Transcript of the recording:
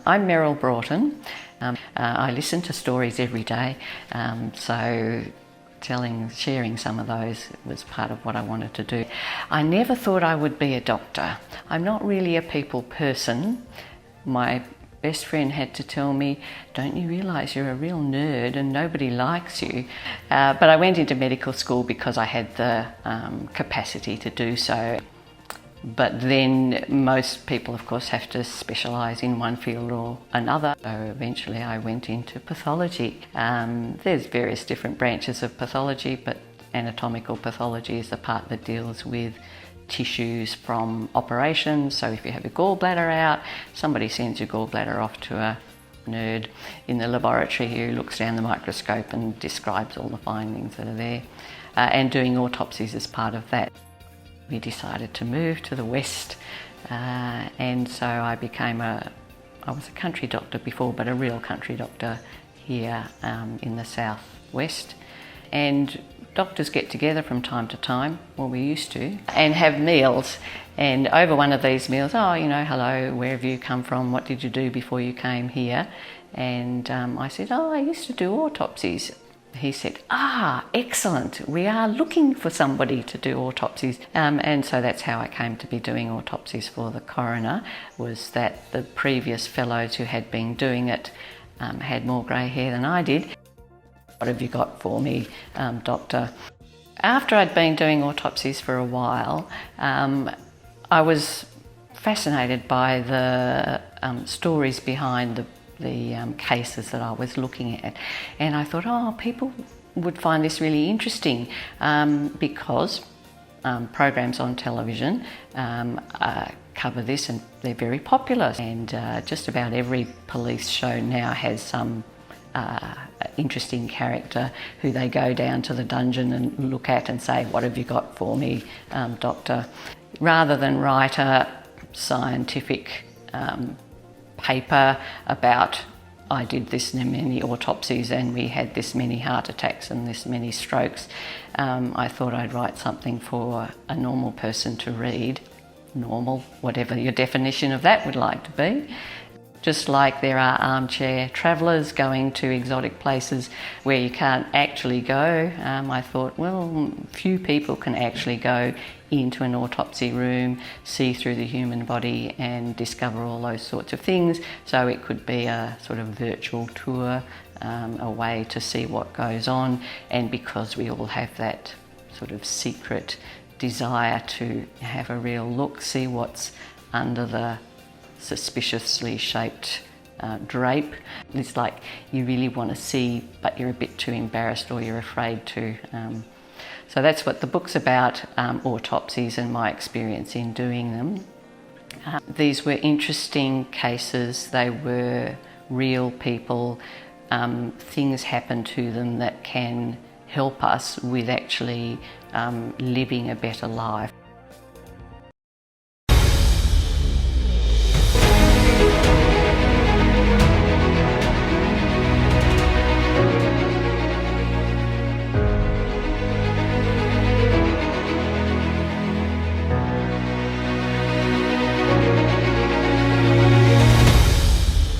I'm Meryl Broughton. I listen to stories every day, so sharing some of those was part of what I wanted to do. I never thought I would be a doctor. I'm not really a people person. My best friend had to tell me, don't you realise you're a real nerd and nobody likes you? But I went into medical school because I had the capacity to do so. But then most people, of course, have to specialise in one field or another. So eventually I went into pathology. There's various different branches of pathology, but anatomical pathology is the part that deals with tissues from operations. So if you have your gallbladder out, somebody sends your gallbladder off to a nerd in the laboratory who looks down the microscope and describes all the findings that are there. And doing autopsies is part of that. We decided to move to the west, and so I was a country doctor before, but a real country doctor here in the southwest. And doctors get together from time to time, well, we used to, and have meals. And over one of these meals, hello, where have you come from? What did you do before you came here? And I said, I used to do autopsies. He said, excellent, we are looking for somebody to do autopsies. And so that's how I came to be doing autopsies for the coroner, was that the previous fellows who had been doing it had more grey hair than I did. What have you got for me, doctor? After I'd been doing autopsies for a while, I was fascinated by the stories behind the cases that I was looking at, and I thought, people would find this really interesting because programs on television cover this, and they're very popular, and just about every police show now has some interesting character who they go down to the dungeon and look at and say, what have you got for me, doctor? Rather than write a scientific paper about I did this many autopsies and we had this many heart attacks and this many strokes, I thought I'd write something for a normal person to read. Normal, whatever your definition of that would like to be. Just like there are armchair travellers going to exotic places where you can't actually go, I thought, well, few people can actually go into an autopsy room, see through the human body and discover all those sorts of things. So it could be a sort of virtual tour, a way to see what goes on. And because we all have that sort of secret desire to have a real look, see what's under the suspiciously shaped drape. It's like you really want to see, but you're a bit too embarrassed or you're afraid to. So that's what the book's about, autopsies and my experience in doing them. These were interesting cases. They were real people. Things happen to them that can help us with actually living a better life.